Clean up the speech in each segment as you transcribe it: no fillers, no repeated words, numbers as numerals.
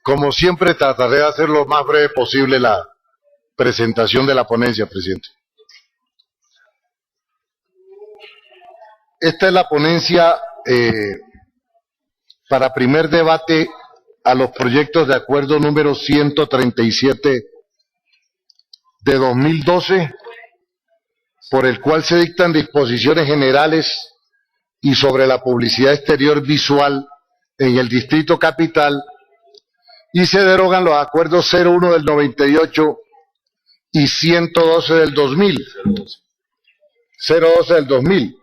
Como siempre, trataré de hacer lo más breve posible la presentación de la ponencia, presidente. Esta es la ponencia para primer debate a los proyectos de acuerdo número 137 de 2012, por el cual se dictan disposiciones generales y sobre la publicidad exterior visual en el Distrito Capital, y se derogan los acuerdos 01 del 98 y 112 del 2000. 012 del 2000.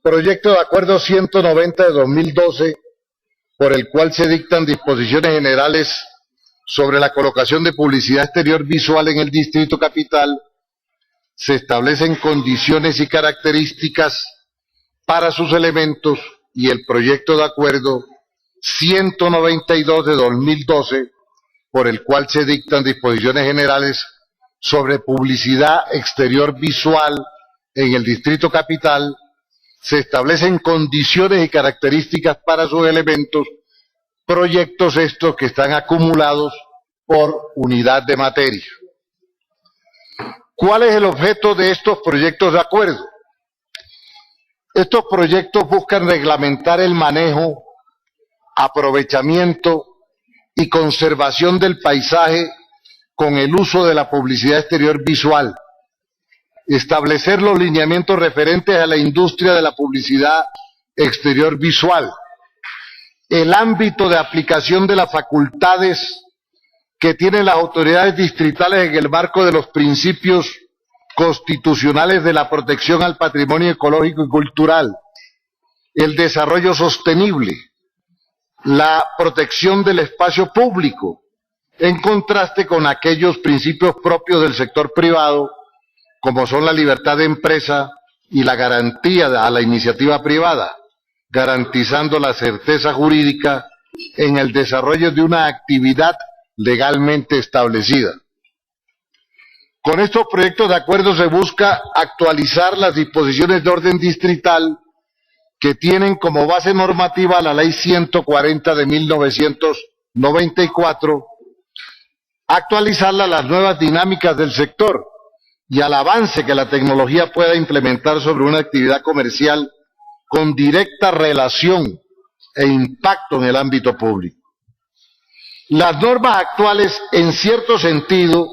Proyecto de acuerdo 190 de 2012, por el cual se dictan disposiciones generales sobre la colocación de publicidad exterior visual en el Distrito Capital. Se establecen condiciones y características para sus elementos, y el proyecto de acuerdo 192 de 2012, por el cual se dictan disposiciones generales sobre publicidad exterior visual en el Distrito Capital. Se establecen condiciones y características para sus elementos, proyectos estos que están acumulados por unidad de materia. ¿Cuál es el objeto de estos proyectos de acuerdo? Estos proyectos buscan reglamentar el manejo, aprovechamiento y conservación del paisaje con el uso de la publicidad exterior visual, establecer los lineamientos referentes a la industria de la publicidad exterior visual, el ámbito de aplicación de las facultades que tienen las autoridades distritales en el marco de los principios constitucionales de la protección al patrimonio ecológico y cultural, el desarrollo sostenible, la protección del espacio público, en contraste con aquellos principios propios del sector privado, como son la libertad de empresa y la garantía a la iniciativa privada, garantizando la certeza jurídica en el desarrollo de una actividad legalmente establecida. Con estos proyectos de acuerdo se busca actualizar las disposiciones de orden distrital que tienen como base normativa la Ley 140 de 1994, actualizarla a las nuevas dinámicas del sector y al avance que la tecnología pueda implementar sobre una actividad comercial con directa relación e impacto en el ámbito público. Las normas actuales, en cierto sentido,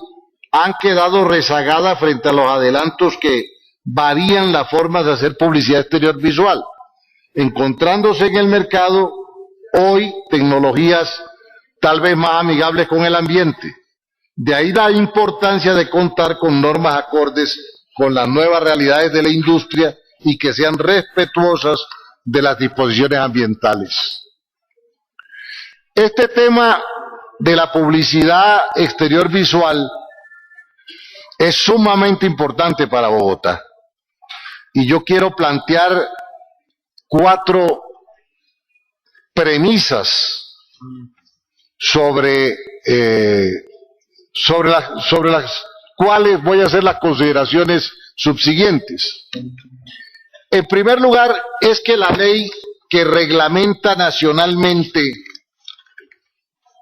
han quedado rezagadas frente a los adelantos que varían la forma de hacer publicidad exterior visual, encontrándose en el mercado hoy tecnologías tal vez más amigables con el ambiente. De ahí la importancia de contar con normas acordes con las nuevas realidades de la industria y que sean respetuosas de las disposiciones ambientales. Este tema de la publicidad exterior visual es sumamente importante para Bogotá, y yo quiero plantear 4 premisas sobre las cuales voy a hacer las consideraciones subsiguientes. En primer lugar, es que la ley que reglamenta nacionalmente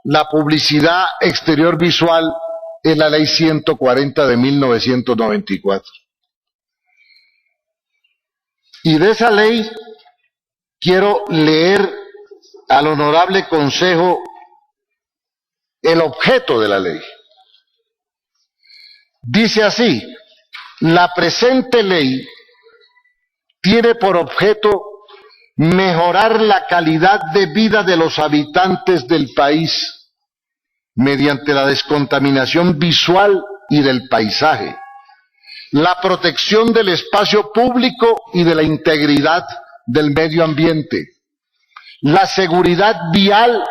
la publicidad exterior visual es la Ley 140 de 1994. Y de esa ley quiero leer al Honorable Consejo el objeto de la ley. Dice así: la presente ley tiene por objeto mejorar la calidad de vida de los habitantes del país mediante la descontaminación visual y del paisaje, la protección del espacio público y de la integridad del medio ambiente, la seguridad vial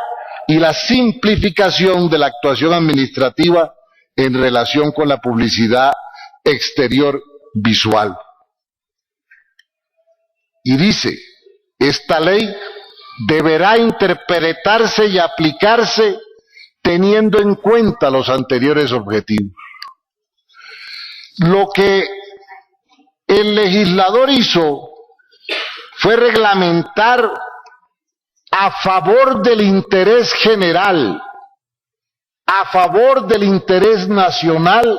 y la simplificación de la actuación administrativa en relación con la publicidad exterior visual. Y dice, esta ley deberá interpretarse y aplicarse teniendo en cuenta los anteriores objetivos. Lo que el legislador hizo fue reglamentar a favor del interés general, a favor del interés nacional,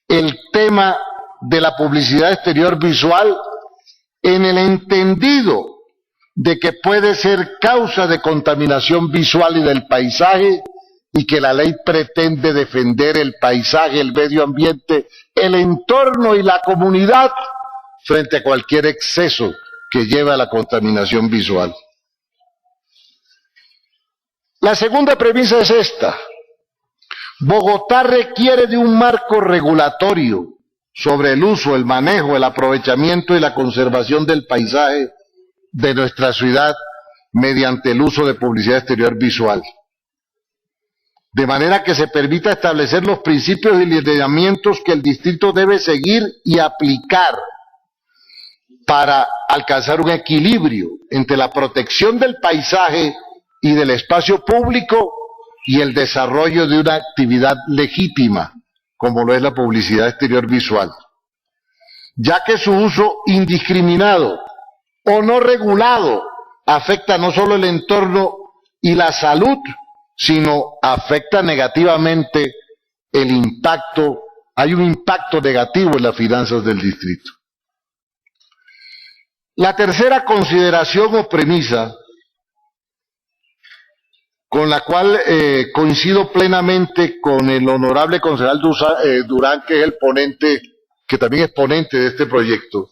el tema de la publicidad exterior visual, en el entendido de que puede ser causa de contaminación visual y del paisaje, y que la ley pretende defender el paisaje, el medio ambiente, el entorno y la comunidad frente a cualquier exceso que lleve a la contaminación visual. La segunda premisa es esta: Bogotá requiere de un marco regulatorio sobre el uso, el manejo, el aprovechamiento y la conservación del paisaje de nuestra ciudad mediante el uso de publicidad exterior visual, de manera que se permita establecer los principios y lineamientos que el distrito debe seguir y aplicar para alcanzar un equilibrio entre la protección del paisaje y del espacio público y el desarrollo de una actividad legítima, como lo es la publicidad exterior visual, ya que su uso indiscriminado o no regulado afecta no solo el entorno y la salud, sino afecta negativamente el impacto, hay un impacto negativo en las finanzas del distrito. La tercera consideración o premisa, con la cual coincido plenamente con el honorable concejal Durán, que es el ponente, que también es ponente de este proyecto,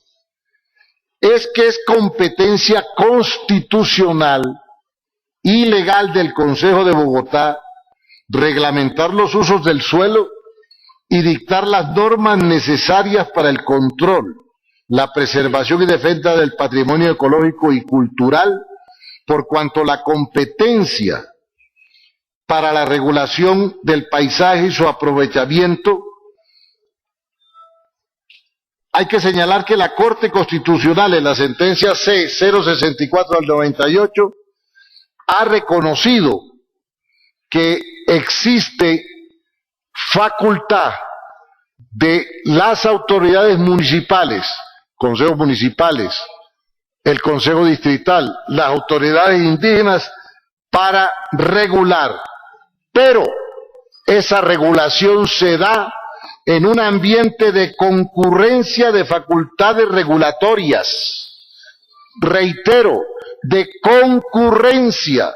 es que es competencia constitucional y legal del Consejo de Bogotá reglamentar los usos del suelo y dictar las normas necesarias para el control, la preservación y defensa del patrimonio ecológico y cultural, por cuanto la competencia para la regulación del paisaje y su aprovechamiento. Hay que señalar que la Corte Constitucional, en la sentencia C-064/98, ha reconocido que existe facultad de las autoridades municipales, consejos municipales, el consejo distrital, las autoridades indígenas, para regular, pero esa regulación se da en un ambiente de concurrencia de facultades regulatorias. Reitero, de concurrencia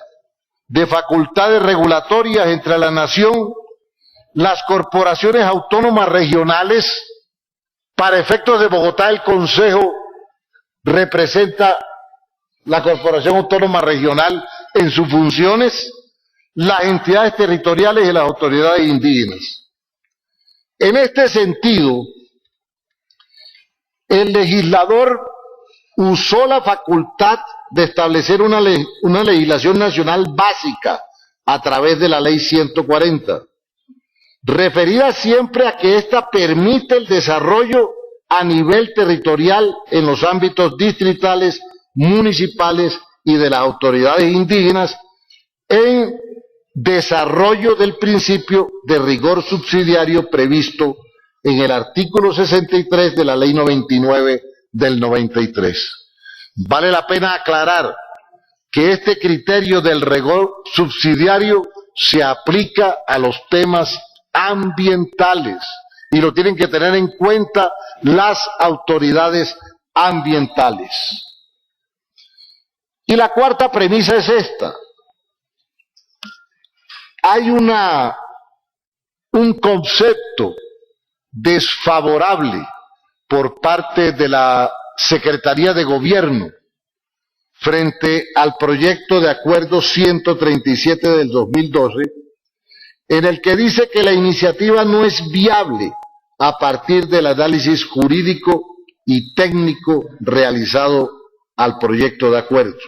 de facultades regulatorias entre la nación, las corporaciones autónomas regionales. Para efectos de Bogotá, el Consejo representa la Corporación Autónoma Regional en sus funciones, las entidades territoriales y las autoridades indígenas. En este sentido, el legislador usó la facultad de establecer una legislación nacional básica a través de la Ley 140, referida siempre a que ésta permite el desarrollo a nivel territorial en los ámbitos distritales, municipales y de las autoridades indígenas, en desarrollo del principio de rigor subsidiario previsto en el artículo 63 de la Ley 99 del 93. Vale la pena aclarar que este criterio del rigor subsidiario se aplica a los temas ambientales y lo tienen que tener en cuenta las autoridades ambientales. Y la cuarta premisa es esta: hay un concepto desfavorable por parte de la Secretaría de Gobierno frente al proyecto de acuerdo 137 del 2012, en el que dice que la iniciativa no es viable a partir del análisis jurídico y técnico realizado al proyecto de acuerdo.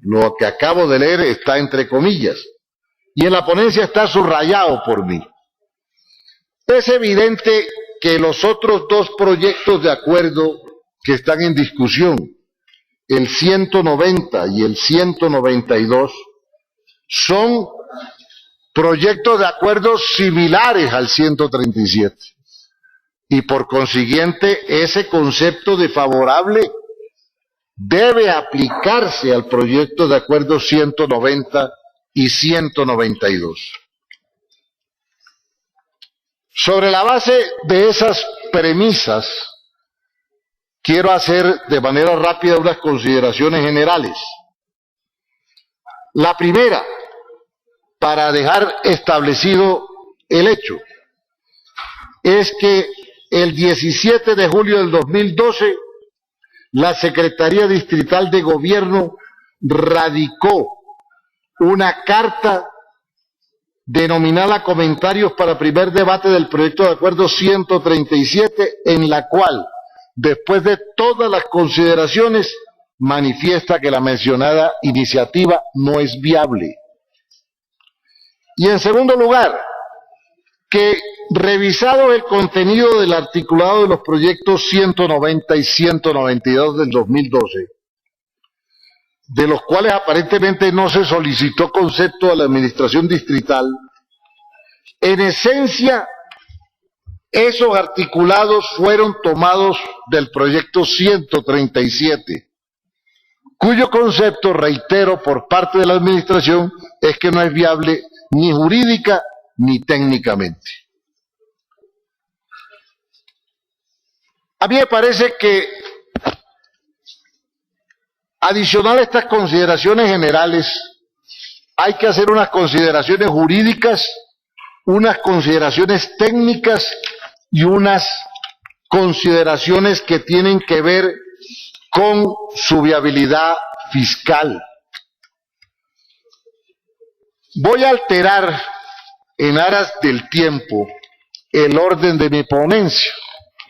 Lo que acabo de leer está entre comillas, y en la ponencia está subrayado por mí. Es evidente que los otros dos proyectos de acuerdo que están en discusión, el 190 y el 192, son proyectos de acuerdo similares al 137. Y por consiguiente, ese concepto de favorable debe aplicarse al proyecto de acuerdo 190 y 192. Sobre la base de esas premisas, quiero hacer de manera rápida unas consideraciones generales. La primera, para dejar establecido el hecho, es que el 17 de julio del 2012, la Secretaría Distrital de Gobierno radicó una carta denominada Comentarios para primer debate del proyecto de acuerdo 137, en la cual, después de todas las consideraciones, manifiesta que la mencionada iniciativa no es viable. Y en segundo lugar, que revisado el contenido del articulado de los proyectos 190 y 192 del 2012, de los cuales aparentemente no se solicitó concepto a la administración distrital, en esencia, esos articulados fueron tomados del proyecto 137, cuyo concepto, reitero, por parte de la administración, es que no es viable ni jurídica ni técnicamente. A mí me parece que, adicional a estas consideraciones generales, hay que hacer unas consideraciones jurídicas, unas consideraciones técnicas y unas consideraciones que tienen que ver con su viabilidad fiscal. Voy a alterar, en aras del tiempo, el orden de mi ponencia.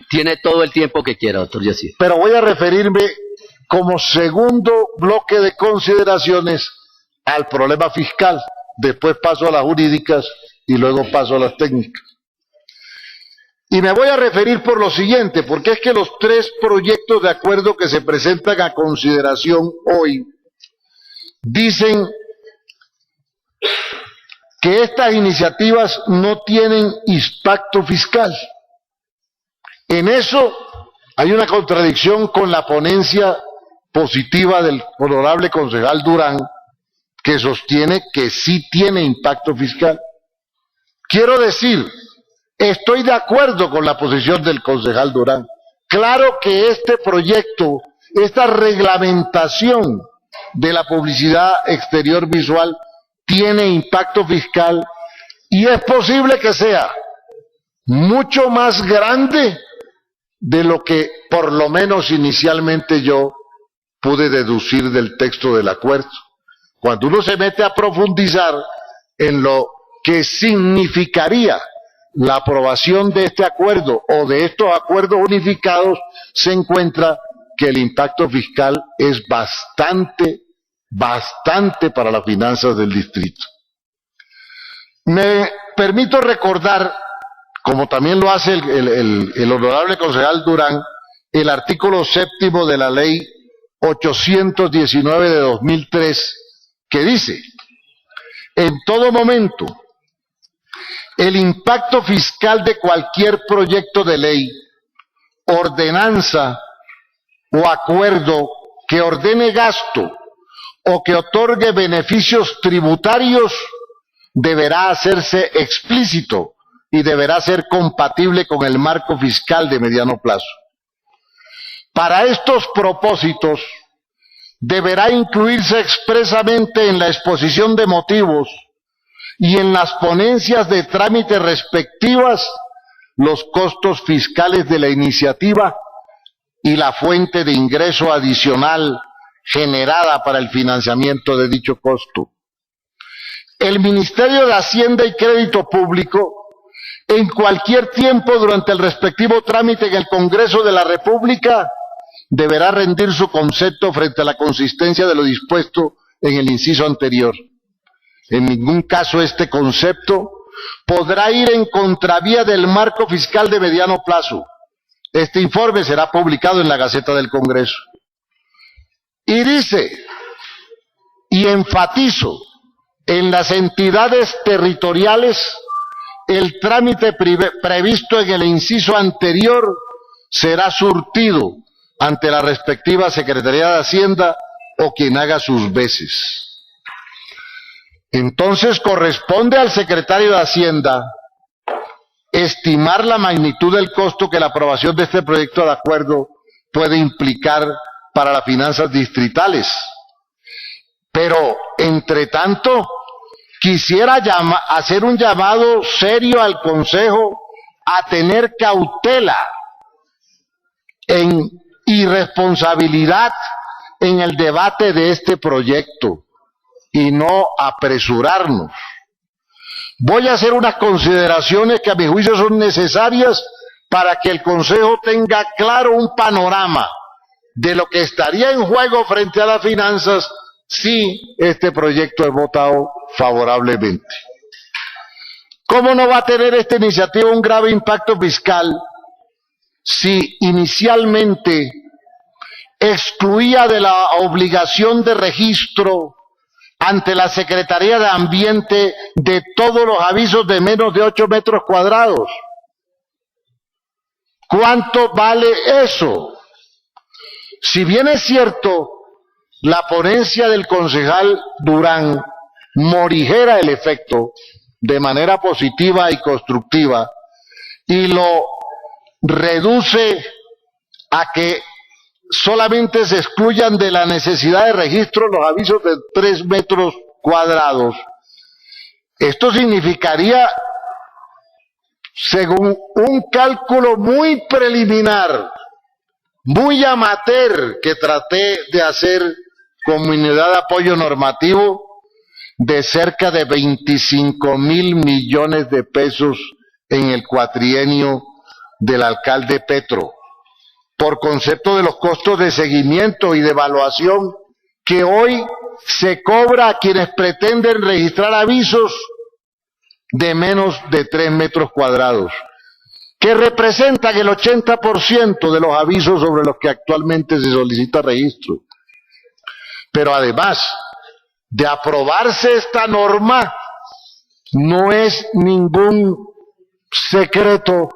Tiene todo el tiempo que quiera, doctor Yesid. Pero voy a referirme como segundo bloque de consideraciones al problema fiscal. Después paso a las jurídicas y luego paso a las técnicas. Y me voy a referir por lo siguiente, porque es que los tres proyectos de acuerdo que se presentan a consideración hoy dicen que estas iniciativas no tienen impacto fiscal. En eso hay una contradicción con la ponencia positiva del honorable concejal Durán, que sostiene que sí tiene impacto fiscal. Quiero decir, estoy de acuerdo con la posición del concejal Durán. Claro que este proyecto, esta reglamentación de la publicidad exterior visual tiene impacto fiscal y es posible que sea mucho más grande de lo que por lo menos inicialmente yo pude deducir del texto del acuerdo. Cuando uno se mete a profundizar en lo que significaría la aprobación de este acuerdo o de estos acuerdos unificados, se encuentra que el impacto fiscal es bastante para las finanzas del distrito. Me permito recordar, como también lo hace el honorable concejal Durán, el artículo 7º de la ley 819 de 2003, que dice: en todo momento, el impacto fiscal de cualquier proyecto de ley, ordenanza o acuerdo que ordene gasto o que otorgue beneficios tributarios deberá hacerse explícito y deberá ser compatible con el marco fiscal de mediano plazo. Para estos propósitos, deberá incluirse expresamente en la exposición de motivos y en las ponencias de trámite respectivas los costos fiscales de la iniciativa y la fuente de ingreso adicional generada para el financiamiento de dicho costo. El Ministerio de Hacienda y Crédito Público, en cualquier tiempo durante el respectivo trámite en el Congreso de la República, deberá rendir su concepto frente a la consistencia de lo dispuesto en el inciso anterior. En ningún caso este concepto podrá ir en contravía del marco fiscal de mediano plazo. Este informe será publicado en la Gaceta del Congreso. Y dice, y enfatizo, en las entidades territoriales, el trámite previsto en el inciso anterior será surtido ante la respectiva Secretaría de Hacienda o quien haga sus veces. Entonces corresponde al secretario de Hacienda estimar la magnitud del costo que la aprobación de este proyecto de acuerdo puede implicar para las finanzas distritales. Pero, entre tanto, quisiera hacer un llamado serio al Consejo a tener cautela y responsabilidad en el debate de este proyecto y no apresurarnos. Voy a hacer unas consideraciones que a mi juicio son necesarias para que el Consejo tenga claro un panorama de lo que estaría en juego frente a las finanzas si este proyecto es votado favorablemente. ¿Cómo no va a tener esta iniciativa un grave impacto fiscal si inicialmente excluía de la obligación de registro ante la Secretaría de Ambiente de todos los avisos de menos de 8 metros cuadrados? ¿Cuánto vale eso? Si bien es cierto, la ponencia del concejal Durán morigera el efecto de manera positiva y constructiva y lo reduce a que solamente se excluyan de la necesidad de registro los avisos de 3 metros cuadrados. Esto significaría, según un cálculo muy preliminar, muy amateur que traté de hacer como unidad de apoyo normativo, de cerca de 25.000 millones de pesos en el cuatrienio del alcalde Petro, por concepto de los costos de seguimiento y de evaluación que hoy se cobra a quienes pretenden registrar avisos de menos de 3 metros cuadrados, que representan el 80% de los avisos sobre los que actualmente se solicita registro. Pero además de aprobarse esta norma, no es ningún secreto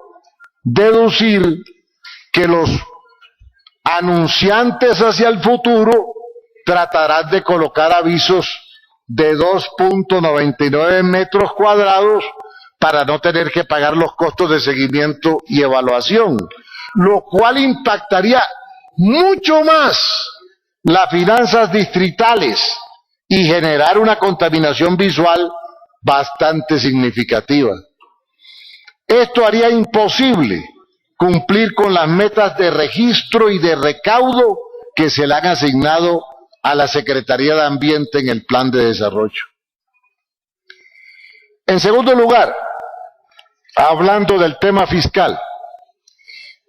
deducir que los anunciantes hacia el futuro tratarán de colocar avisos de 2.99 metros cuadrados para no tener que pagar los costos de seguimiento y evaluación, lo cual impactaría mucho más las finanzas distritales y generar una contaminación visual bastante significativa. Esto haría imposible cumplir con las metas de registro y de recaudo que se le han asignado a la Secretaría de Ambiente en el Plan de Desarrollo. En segundo lugar, hablando del tema fiscal,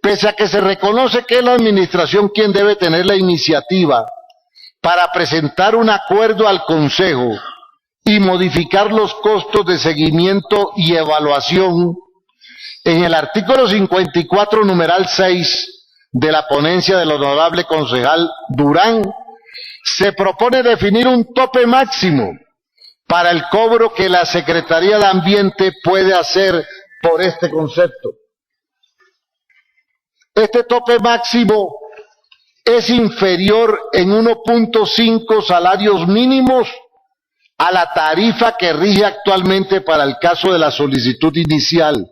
pese a que se reconoce que es la Administración quien debe tener la iniciativa para presentar un acuerdo al Consejo y modificar los costos de seguimiento y evaluación, en el artículo 54, numeral 6 de la ponencia del honorable concejal Durán, se propone definir un tope máximo para el cobro que la Secretaría de Ambiente puede hacer por este concepto. Este tope máximo es inferior en 1.5 salarios mínimos a la tarifa que rige actualmente para el caso de la solicitud inicial.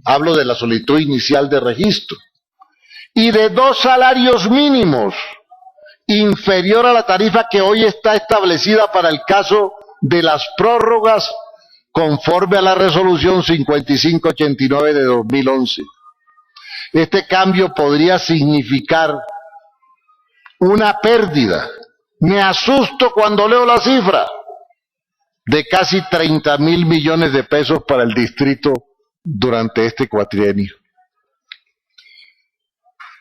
Hablo de la solicitud inicial de registro. Y de 2 salarios mínimos, inferior a la tarifa que hoy está establecida para el caso de las prórrogas, conforme a la resolución 5589 de 2011. Este cambio podría significar una pérdida, me asusto cuando leo la cifra, de casi 30.000 millones de pesos para el distrito durante este cuatrienio.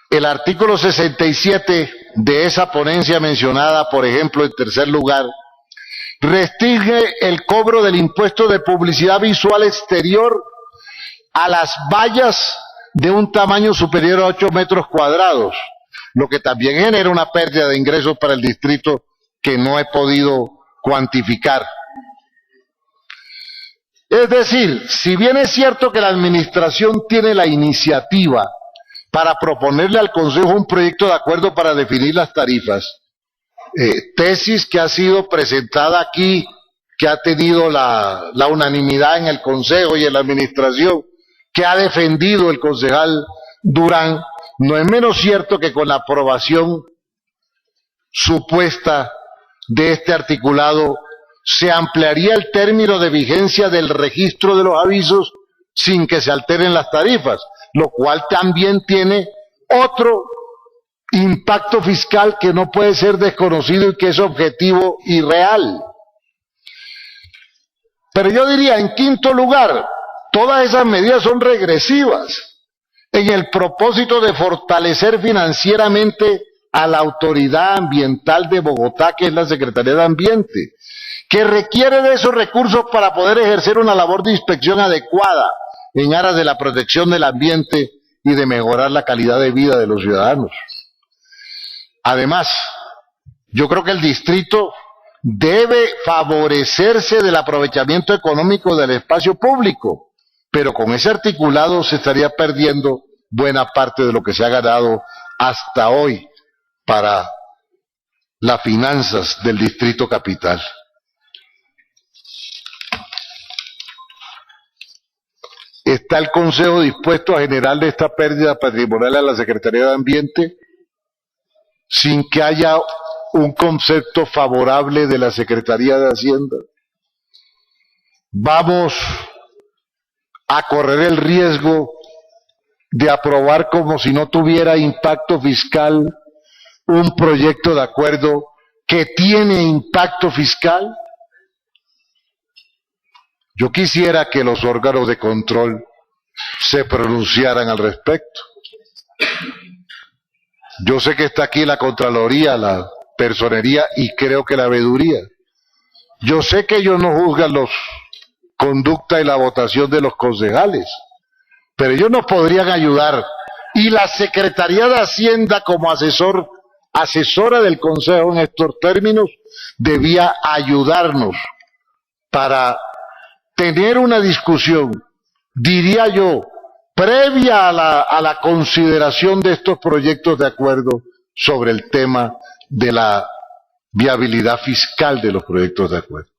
El artículo 67 de esa ponencia mencionada, por ejemplo, en tercer lugar, restringe el cobro del impuesto de publicidad visual exterior a las vallas de un tamaño superior a 8 metros cuadrados, lo que también genera una pérdida de ingresos para el distrito que no he podido cuantificar. Es decir, si bien es cierto que la Administración tiene la iniciativa para proponerle al Consejo un proyecto de acuerdo para definir las tarifas. Tesis que ha sido presentada aquí, que ha tenido la unanimidad en el Consejo y en la Administración, que ha defendido el concejal Durán. No es menos cierto que con la aprobación supuesta de este articulado se ampliaría el término de vigencia del registro de los avisos sin que se alteren las tarifas, lo cual también tiene otro impacto fiscal que no puede ser desconocido y que es objetivo y real. Pero yo diría, en quinto lugar, todas esas medidas son regresivas en el propósito de fortalecer financieramente a la Autoridad Ambiental de Bogotá, que es la Secretaría de Ambiente, que requiere de esos recursos para poder ejercer una labor de inspección adecuada en aras de la protección del ambiente y de mejorar la calidad de vida de los ciudadanos. Además, yo creo que el distrito debe favorecerse del aprovechamiento económico del espacio público, pero con ese articulado se estaría perdiendo buena parte de lo que se ha ganado hasta hoy para las finanzas del distrito capital. ¿Está el Consejo dispuesto a generarle esta pérdida patrimonial a la Secretaría de Ambiente sin que haya un concepto favorable de la Secretaría de Hacienda? Vamos a correr el riesgo de aprobar como si no tuviera impacto fiscal un proyecto de acuerdo que tiene impacto fiscal. Yo quisiera que los órganos de control se pronunciaran al respecto. Yo sé que está aquí la Contraloría, la Personería y creo que la Veeduría. Yo sé que ellos no juzgan la conducta y la votación de los concejales, pero ellos nos podrían ayudar. Y la Secretaría de Hacienda, como asesora del Consejo en estos términos, debía ayudarnos para tener una discusión, diría yo, previa a la consideración de estos proyectos de acuerdo sobre el tema de la viabilidad fiscal de los proyectos de acuerdo.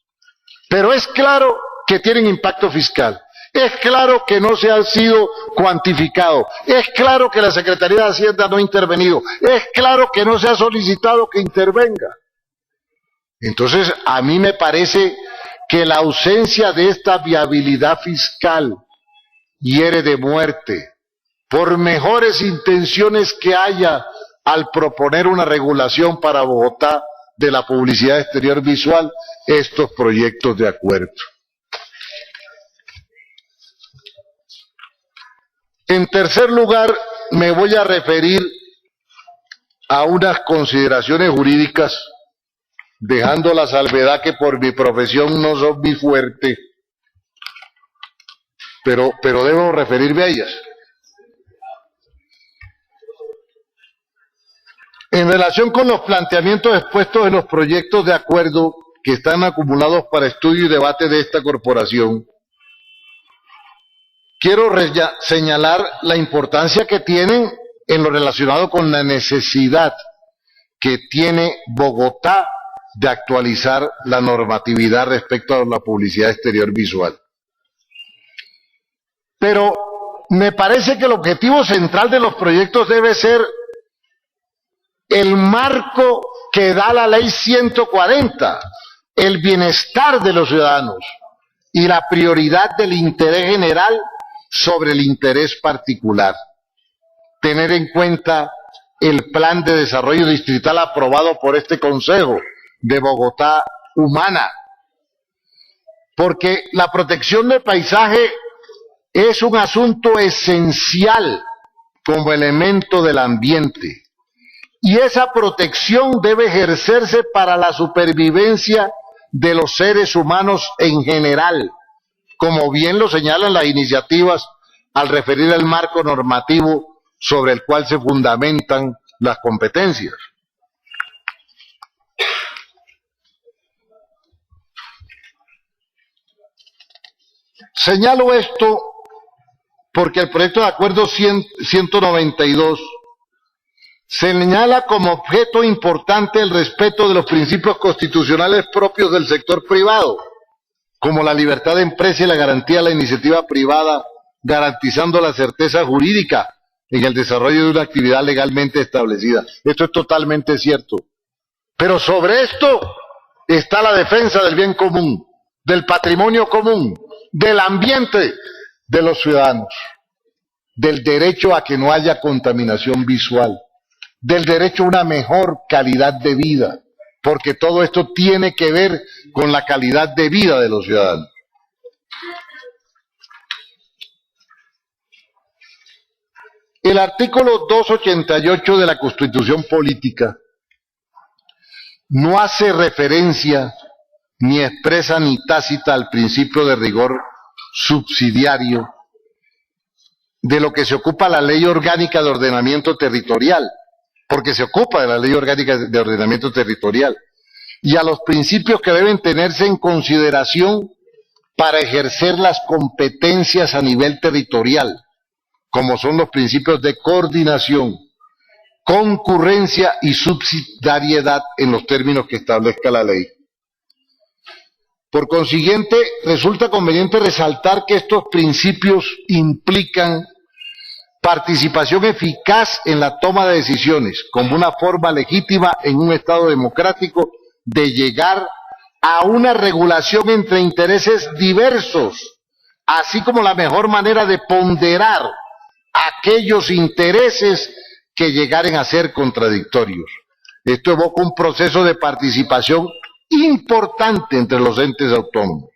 Pero es claro que tienen impacto fiscal, es claro que no se ha sido cuantificado, es claro que la Secretaría de Hacienda no ha intervenido, es claro que no se ha solicitado que intervenga. Entonces, a mí me parece que la ausencia de esta viabilidad fiscal hiere de muerte, por mejores intenciones que haya al proponer una regulación para Bogotá de la publicidad exterior visual, estos proyectos de acuerdo. En tercer lugar, me voy a referir a unas consideraciones jurídicas, dejando la salvedad que por mi profesión no son mi fuerte, pero debo referirme a ellas. En relación con los planteamientos expuestos en los proyectos de acuerdo que están acumulados para estudio y debate de esta corporación, quiero señalar la importancia que tienen en lo relacionado con la necesidad que tiene Bogotá de actualizar la normatividad respecto a la publicidad exterior visual. Pero me parece que el objetivo central de los proyectos debe ser el marco que da la ley 140, el bienestar de los ciudadanos y la prioridad del interés general sobre el interés particular. Tener en cuenta el plan de desarrollo distrital aprobado por este Consejo de Bogotá Humana, porque la protección del paisaje es un asunto esencial como elemento del ambiente, y esa protección debe ejercerse para la supervivencia de los seres humanos en general, como bien lo señalan las iniciativas al referir al marco normativo sobre el cual se fundamentan las competencias. Señalo esto porque el proyecto de acuerdo 192 señala como objeto importante el respeto de los principios constitucionales propios del sector privado, como la libertad de empresa y la garantía de la iniciativa privada, garantizando la certeza jurídica en el desarrollo de una actividad legalmente establecida. Esto es totalmente cierto. Pero sobre esto está la defensa del bien común, del patrimonio común, del ambiente de los ciudadanos, del derecho a que no haya contaminación visual, del derecho a una mejor calidad de vida, porque todo esto tiene que ver con la calidad de vida de los ciudadanos. El artículo 288 de la Constitución Política no hace referencia ni expresa ni tácita al principio de rigor subsidiario de lo que se ocupa la Ley Orgánica de Ordenamiento Territorial, porque se ocupa de la Ley Orgánica de Ordenamiento Territorial, y a los principios que deben tenerse en consideración para ejercer las competencias a nivel territorial, como son los principios de coordinación, concurrencia y subsidiariedad en los términos que establezca la ley. Por consiguiente, resulta conveniente resaltar que estos principios implican participación eficaz en la toma de decisiones, como una forma legítima en un Estado democrático de llegar a una regulación entre intereses diversos, así como la mejor manera de ponderar aquellos intereses que llegaren a ser contradictorios. Esto evoca un proceso de participación importante entre los entes autónomos.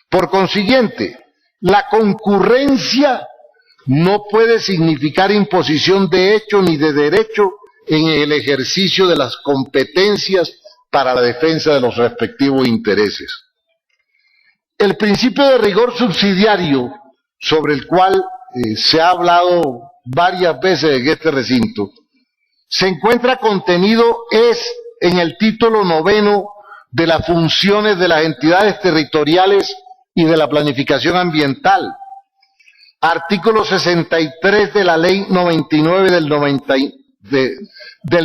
Por consiguiente, la concurrencia no puede significar imposición de hecho ni de derecho en el ejercicio de las competencias para la defensa de los respectivos intereses. El principio de rigor subsidiario, sobre el cual se ha hablado varias veces en este recinto, se encuentra contenido en el título 9 de las funciones de las entidades territoriales y de la planificación ambiental, artículo 63 de la Ley 99 del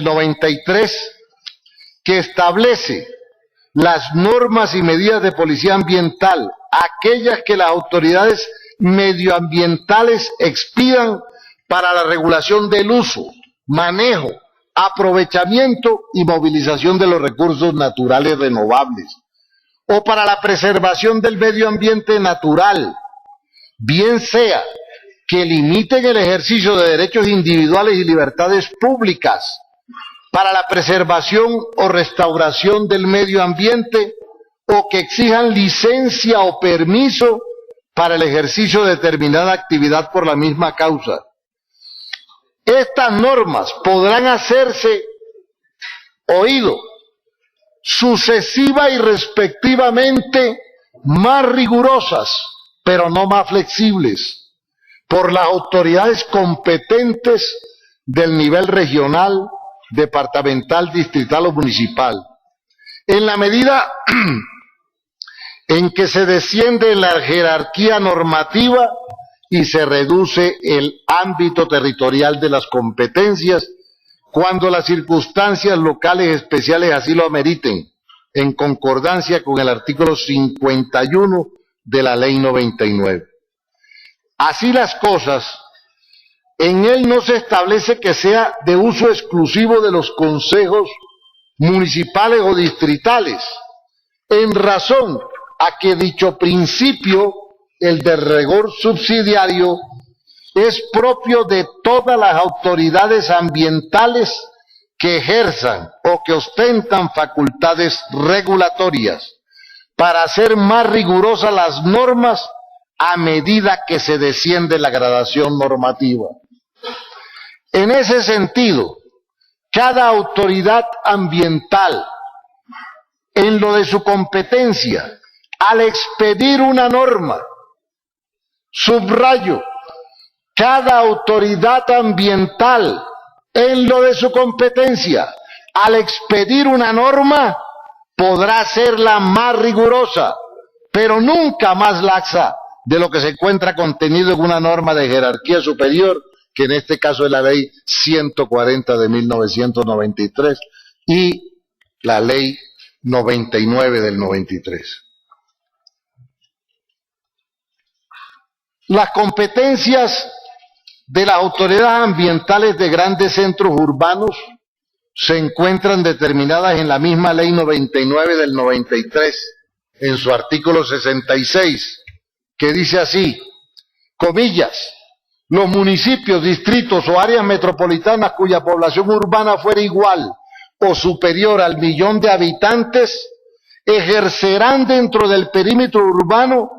93, que establece las normas y medidas de policía ambiental, aquellas que las autoridades medioambientales expidan para la regulación del uso, manejo, aprovechamiento y movilización de los recursos naturales renovables, o para la preservación del medio ambiente natural, bien sea que limiten el ejercicio de derechos individuales y libertades públicas, para la preservación o restauración del medio ambiente, o que exijan licencia o permiso para el ejercicio de determinada actividad por la misma causa. Estas normas podrán hacerse oído sucesiva y respectivamente más rigurosas, pero no más flexibles, por las autoridades competentes del nivel regional, departamental, distrital o municipal, en la medida en que se desciende en la jerarquía normativa y se reduce el ámbito territorial de las competencias cuando las circunstancias locales especiales así lo ameriten, en concordancia con el artículo 51 de la Ley 99. Así las cosas, en él no se establece que sea de uso exclusivo de los consejos municipales o distritales, en razón a que dicho principio, el de rigor subsidiario, es propio de todas las autoridades ambientales que ejerzan o que ostentan facultades regulatorias para hacer más rigurosas las normas a medida que se desciende la gradación normativa. En ese sentido, cada autoridad ambiental, en lo de su competencia, al expedir una norma, subrayo, cada autoridad ambiental, en lo de su competencia, al expedir una norma, podrá hacerla más rigurosa, pero nunca más laxa de lo que se encuentra contenido en una norma de jerarquía superior, que en este caso es la Ley 140 de 1993 y la Ley 99 del 93. Las competencias de las autoridades ambientales de grandes centros urbanos se encuentran determinadas en la misma Ley 99 del 93, en su artículo 66, que dice así, comillas, los municipios, distritos o áreas metropolitanas cuya población urbana fuera igual o superior al 1.000.000 de habitantes, ejercerán dentro del perímetro urbano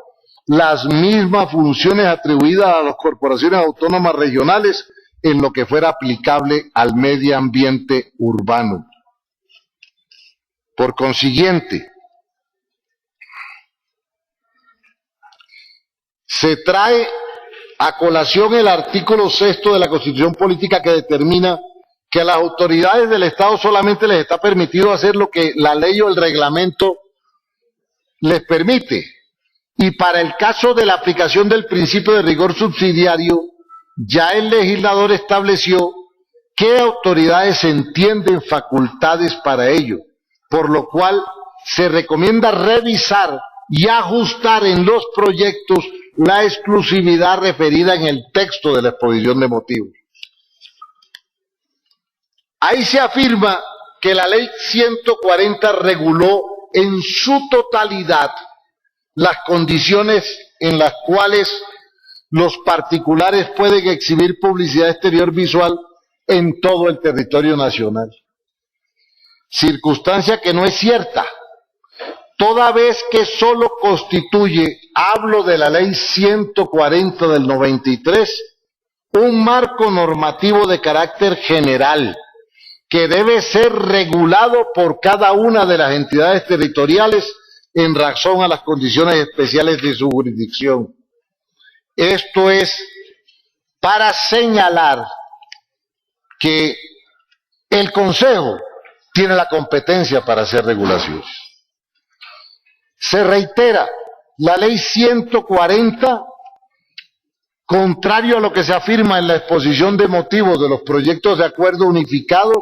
las mismas funciones atribuidas a las corporaciones autónomas regionales en lo que fuera aplicable al medio ambiente urbano. Por consiguiente, se trae a colación el artículo 6º de la Constitución Política, que determina que a las autoridades del Estado solamente les está permitido hacer lo que la ley o el reglamento les permite. Y para el caso de la aplicación del principio de rigor subsidiario, ya el legislador estableció qué autoridades entienden facultades para ello, por lo cual se recomienda revisar y ajustar en los proyectos la exclusividad referida en el texto de la exposición de motivos. Ahí se afirma que la Ley 140 reguló en su totalidad las condiciones en las cuales los particulares pueden exhibir publicidad exterior visual en todo el territorio nacional. Circunstancia que no es cierta, toda vez que solo constituye, hablo de la Ley 140 del 93, un marco normativo de carácter general que debe ser regulado por cada una de las entidades territoriales en razón a las condiciones especiales de su jurisdicción. Esto es para señalar que el Consejo tiene la competencia para hacer regulaciones. Se reitera, la Ley 140, contrario a lo que se afirma en la exposición de motivos de los proyectos de acuerdo unificados,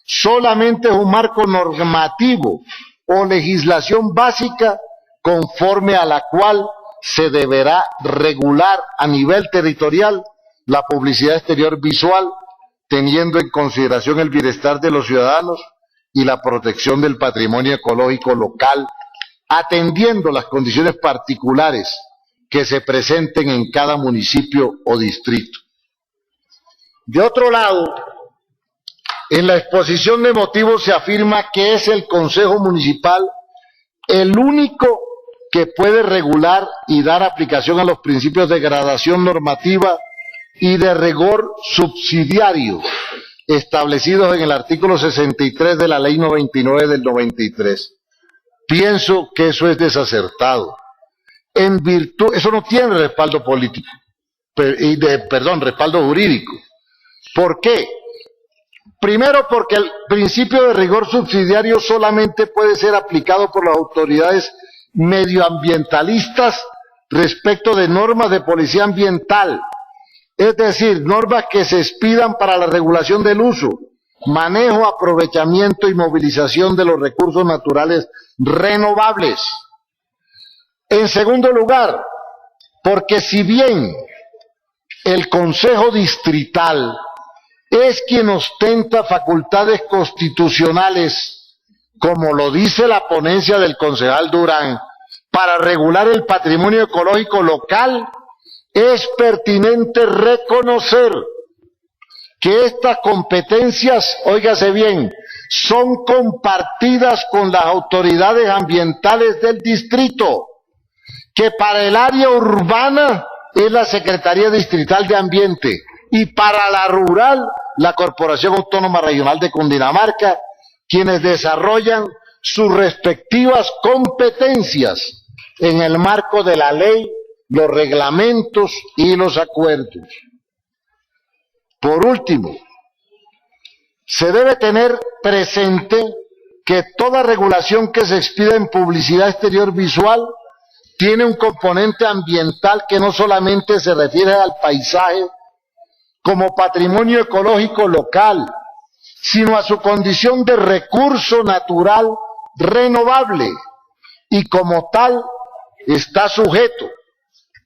solamente es un marco normativo o legislación básica conforme a la cual se deberá regular a nivel territorial la publicidad exterior visual, teniendo en consideración el bienestar de los ciudadanos y la protección del patrimonio ecológico local, atendiendo las condiciones particulares que se presenten en cada municipio o distrito. De otro lado, en la exposición de motivos se afirma que es el Consejo Municipal el único que puede regular y dar aplicación a los principios de gradación normativa y de rigor subsidiario establecidos en el artículo 63 de la Ley 99 del 93. Pienso que eso es desacertado. En virtud, eso no tiene respaldo político, respaldo jurídico. ¿Por qué? Primero, porque el principio de rigor subsidiario solamente puede ser aplicado por las autoridades medioambientalistas respecto de normas de policía ambiental, es decir, normas que se expidan para la regulación del uso, manejo, aprovechamiento y movilización de los recursos naturales renovables. En segundo lugar, porque si bien el Consejo Distrital es quien ostenta facultades constitucionales, como lo dice la ponencia del concejal Durán, para regular el patrimonio ecológico local, es pertinente reconocer que estas competencias, óigase bien, son compartidas con las autoridades ambientales del distrito, que para el área urbana es la Secretaría Distrital de Ambiente y para la rural la Corporación Autónoma Regional de Cundinamarca, quienes desarrollan sus respectivas competencias en el marco de la ley, los reglamentos y los acuerdos. Por último, se debe tener presente que toda regulación que se expida en publicidad exterior visual tiene un componente ambiental que no solamente se refiere al paisaje como patrimonio ecológico local, sino a su condición de recurso natural renovable y como tal está sujeto,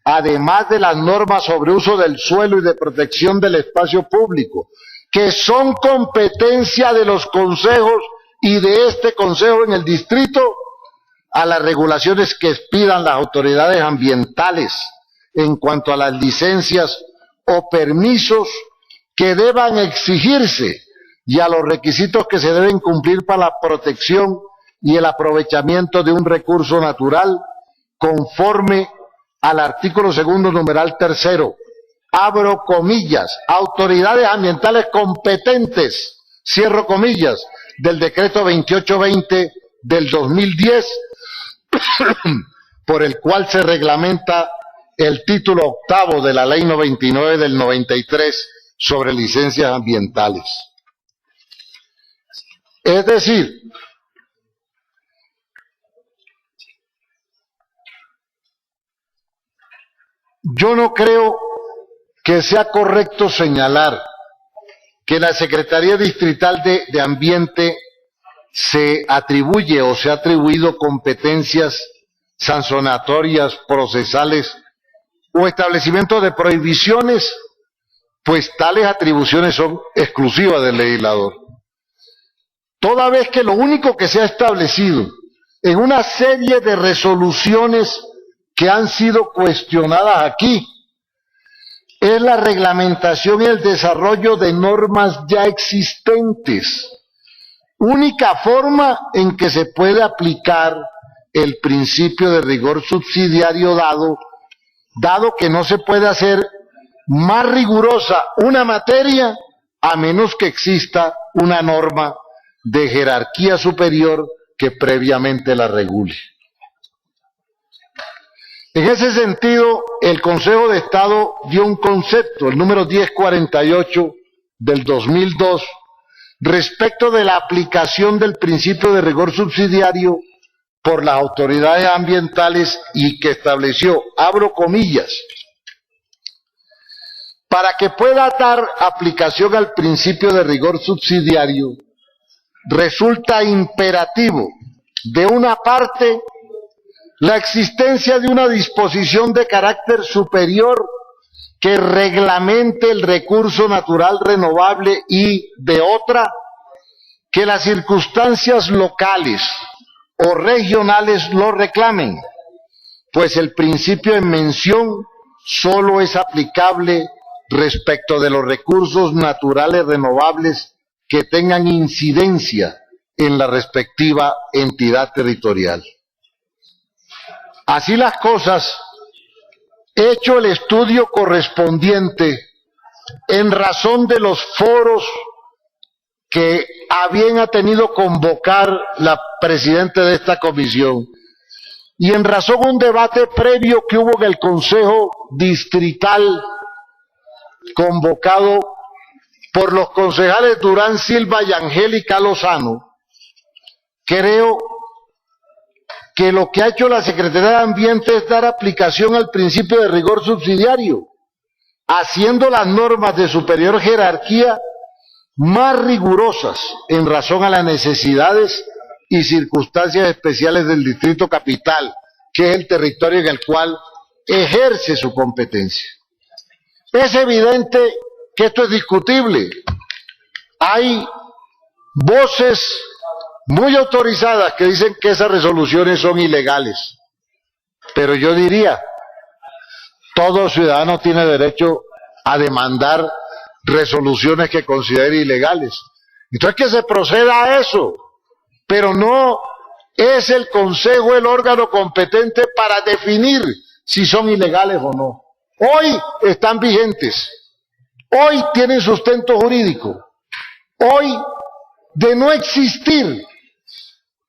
además de las normas sobre uso del suelo y de protección del espacio público, que son competencia de los consejos y de este consejo en el distrito, a las regulaciones que expidan las autoridades ambientales en cuanto a las licencias o permisos que deban exigirse y a los requisitos que se deben cumplir para la protección y el aprovechamiento de un recurso natural conforme al artículo 2º, numeral 3, abro comillas, autoridades ambientales competentes, cierro comillas, del decreto 2820 del 2010, por el cual se reglamenta el título 8º de la Ley 99 del 93 sobre licencias ambientales. Es decir, yo no creo que sea correcto señalar que la Secretaría Distrital de Ambiente se atribuye o se ha atribuido competencias sancionatorias, procesales o establecimiento de prohibiciones, pues tales atribuciones son exclusivas del legislador. Toda vez que lo único que se ha establecido en una serie de resoluciones que han sido cuestionadas aquí es la reglamentación y el desarrollo de normas ya existentes. Única forma en que se puede aplicar el principio de rigor subsidiario dado que no se puede hacer más rigurosa una materia a menos que exista una norma de jerarquía superior que previamente la regule. En ese sentido, el Consejo de Estado dio un concepto, el número 1048 del 2002, respecto de la aplicación del principio de rigor subsidiario por las autoridades ambientales y que estableció, abro comillas, para que pueda dar aplicación al principio de rigor subsidiario, resulta imperativo, de una parte, la existencia de una disposición de carácter superior que reglamente el recurso natural renovable y, de otra, que las circunstancias locales o regionales lo reclamen, pues el principio en mención solo es aplicable respecto de los recursos naturales renovables que tengan incidencia en la respectiva entidad territorial. Así las cosas, hecho el estudio correspondiente en razón de los foros que a bien ha tenido convocar la presidenta de esta comisión y en razón de un debate previo que hubo en el Consejo Distrital convocado por los concejales Durán Silva y Angélica Lozano, creo que lo que ha hecho la Secretaría de Ambiente es dar aplicación al principio de rigor subsidiario, haciendo las normas de superior jerarquía más rigurosas en razón a las necesidades y circunstancias especiales del Distrito Capital, que es el territorio en el cual ejerce su competencia. Es evidente que esto es discutible. Hay voces muy autorizadas que dicen que esas resoluciones son ilegales. Pero yo diría, todo ciudadano tiene derecho a demandar resoluciones que considere ilegales. Entonces que se proceda a eso, pero no es el Consejo el órgano competente para definir si son ilegales o no. Hoy están vigentes, hoy tienen sustento jurídico, hoy de no existir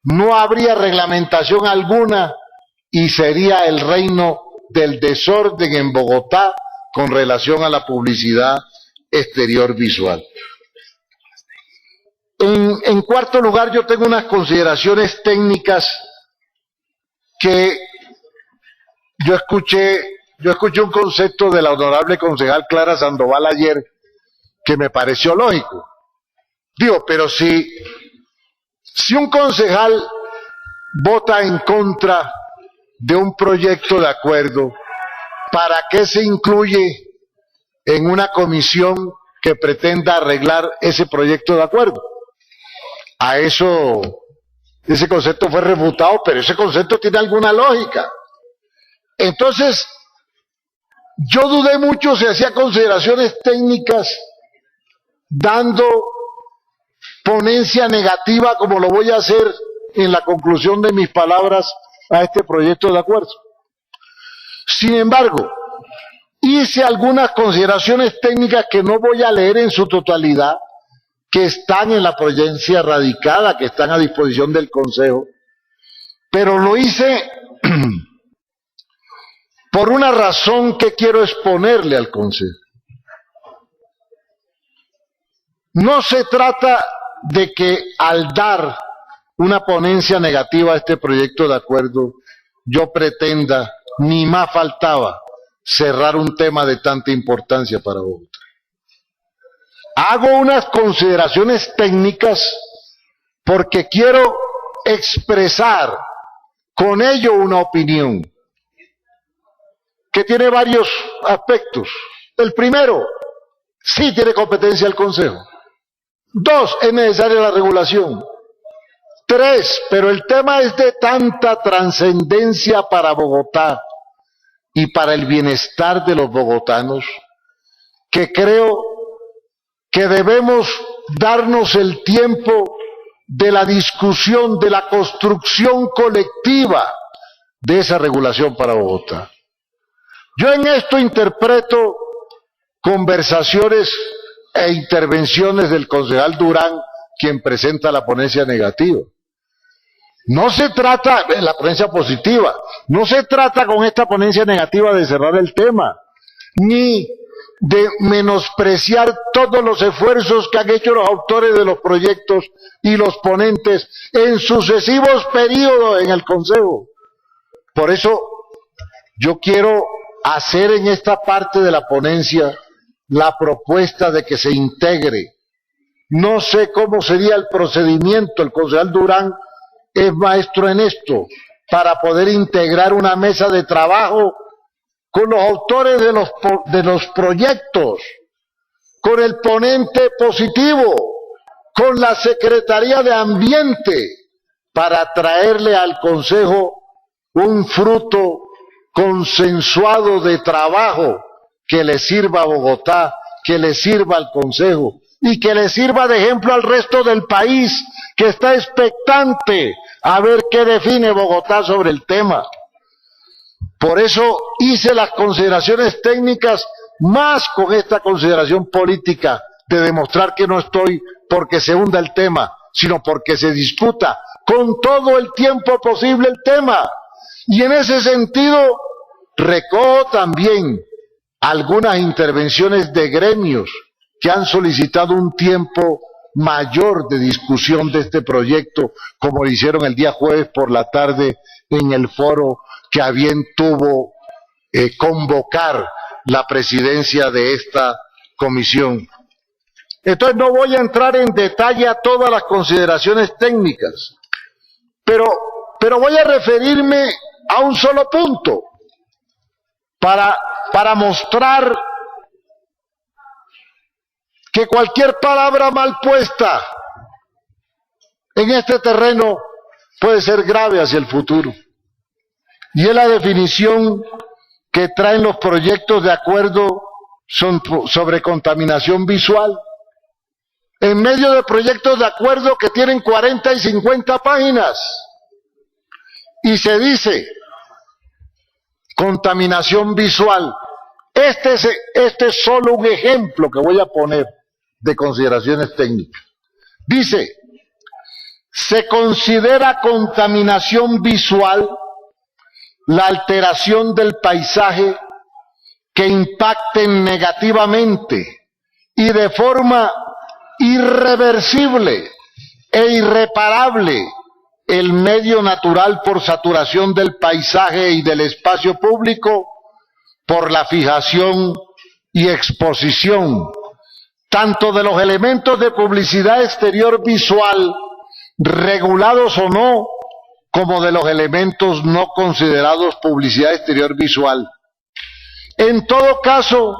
no habría reglamentación alguna y sería el reino del desorden en Bogotá con relación a la publicidad exterior visual. En cuarto lugar, yo tengo unas consideraciones técnicas que yo escuché un concepto de la honorable concejal Clara Sandoval ayer que me pareció lógico. Digo, pero si un concejal vota en contra de un proyecto de acuerdo, ¿para qué se incluye en una comisión que pretenda arreglar ese proyecto de acuerdo? A eso, ese concepto fue refutado, pero ese concepto tiene alguna lógica. Entonces, yo dudé mucho si hacía consideraciones técnicas dando ponencia negativa, como lo voy a hacer en la conclusión de mis palabras a este proyecto de acuerdo. Sin embargo, hice algunas consideraciones técnicas que no voy a leer en su totalidad, que están en la ponencia radicada, que están a disposición del Consejo, pero lo hice por una razón que quiero exponerle al Consejo. No se trata de que al dar una ponencia negativa a este proyecto de acuerdo, yo pretenda, ni más faltaba, cerrar un tema de tanta importancia para Bogotá. Hago unas consideraciones técnicas porque quiero expresar con ello una opinión que tiene varios aspectos. El primero, sí tiene competencia el Consejo. 2, es necesaria la regulación. 3, pero el tema es de tanta trascendencia para Bogotá y para el bienestar de los bogotanos, que creo que debemos darnos el tiempo de la discusión, de la construcción colectiva de esa regulación para Bogotá. Yo en esto interpreto conversaciones e intervenciones del concejal Durán, quien presenta la ponencia negativa. No se trata, la ponencia positiva, no se trata con esta ponencia negativa de cerrar el tema, ni de menospreciar todos los esfuerzos que han hecho los autores de los proyectos y los ponentes en sucesivos periodos en el Consejo. Por eso yo quiero hacer en esta parte de la ponencia la propuesta de que se integre. No sé cómo sería el procedimiento, el concejal Durán es maestro en esto, para poder integrar una mesa de trabajo con los autores de los proyectos, con el ponente positivo, con la Secretaría de Ambiente, para traerle al Consejo un fruto consensuado de trabajo que le sirva a Bogotá, que le sirva al Consejo y que le sirva de ejemplo al resto del país, que está expectante a ver qué define Bogotá sobre el tema. Por eso hice las consideraciones técnicas más con esta consideración política de demostrar que no estoy porque se hunda el tema, sino porque se discuta con todo el tiempo posible el tema. Y en ese sentido recojo también algunas intervenciones de gremios que han solicitado un tiempo mayor de discusión de este proyecto, como lo hicieron el día jueves por la tarde en el foro que a bien tuvo convocar la presidencia de esta comisión. Entonces no voy a entrar en detalle a todas las consideraciones técnicas, pero voy a referirme a un solo punto para mostrar que cualquier palabra mal puesta en este terreno puede ser grave hacia el futuro. Y es la definición que traen los proyectos de acuerdo sobre contaminación visual. En medio de proyectos de acuerdo que tienen 40 y 50 páginas. Y se dice contaminación visual. Este es solo un ejemplo que voy a poner de consideraciones técnicas. Dice, se considera contaminación visual la alteración del paisaje que impacte negativamente y de forma irreversible e irreparable el medio natural por saturación del paisaje y del espacio público, por la fijación y exposición tanto de los elementos de publicidad exterior visual, regulados o no, como de los elementos no considerados publicidad exterior visual. En todo caso,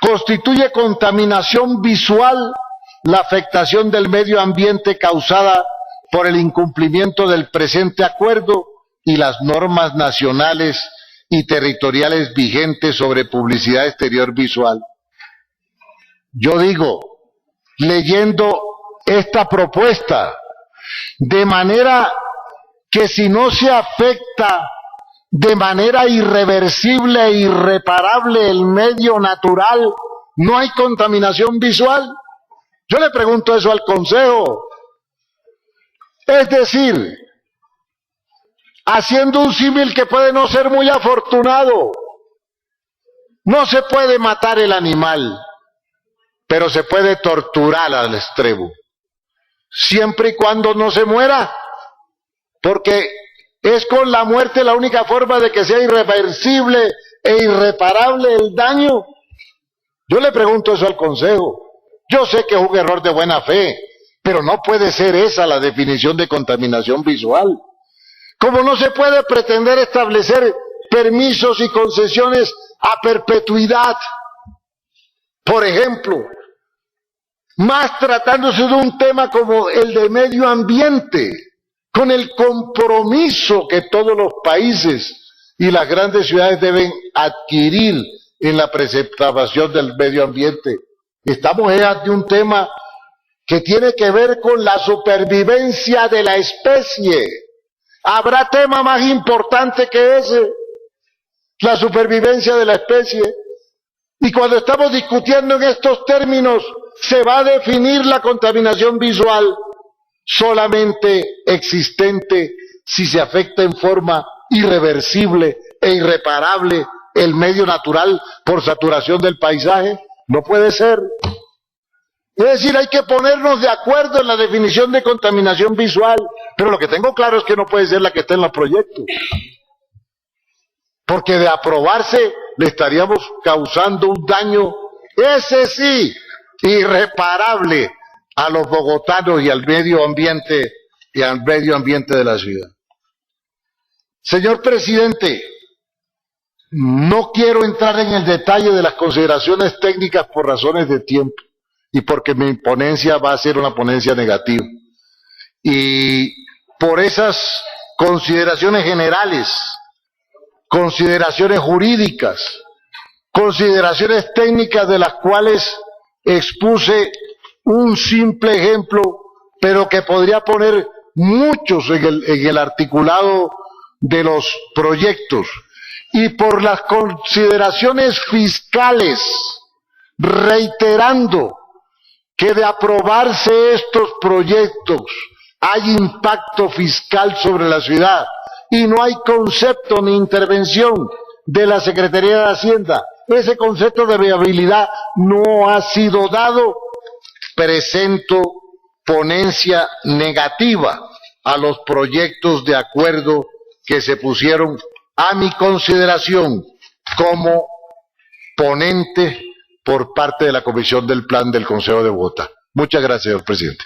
constituye contaminación visual la afectación del medio ambiente causada por el incumplimiento del presente acuerdo y las normas nacionales y territoriales vigentes sobre publicidad exterior visual. Yo digo, leyendo esta propuesta, de manera que si no se afecta de manera irreversible e irreparable el medio natural, no hay contaminación visual. Yo le pregunto eso al Consejo. Es decir, haciendo un símil que puede no ser muy afortunado, no se puede matar el animal, pero se puede torturar al extremo, siempre y cuando no se muera, porque es con la muerte la única forma de que sea irreversible e irreparable el daño. Yo le pregunto eso al Consejo. Yo sé que es un error de buena fe, pero no puede ser esa la definición de contaminación visual. Como no se puede pretender establecer permisos y concesiones a perpetuidad, por ejemplo, más tratándose de un tema como el de medio ambiente, con el compromiso que todos los países y las grandes ciudades deben adquirir en la preservación del medio ambiente. Estamos ante un tema que tiene que ver con la supervivencia de la especie. ¿Habrá tema más importante que ese? La supervivencia de la especie. Y cuando estamos discutiendo en estos términos, se va a definir la contaminación visual solamente existente si se afecta en forma irreversible e irreparable el medio natural por saturación del paisaje. No puede ser. Es decir, hay que ponernos de acuerdo en la definición de contaminación visual, pero lo que tengo claro es que no puede ser la que está en los proyectos, porque de aprobarse le estaríamos causando un daño, ese sí, irreparable a los bogotanos y al medio ambiente de la ciudad. Señor presidente, no quiero entrar en el detalle de las consideraciones técnicas por razones de tiempo y porque mi ponencia va a ser una ponencia negativa. Y por esas consideraciones generales, consideraciones jurídicas, consideraciones técnicas de las cuales expuse un simple ejemplo, pero que podría poner muchos en el articulado de los proyectos, y por las consideraciones fiscales, reiterando que de aprobarse estos proyectos hay impacto fiscal sobre la ciudad y no hay concepto ni intervención de la Secretaría de Hacienda. Ese concepto de viabilidad no ha sido dado. Presento ponencia negativa a los proyectos de acuerdo que se pusieron a mi consideración como ponente por parte de la Comisión del Plan del Consejo de Bogotá. Muchas gracias, señor presidente.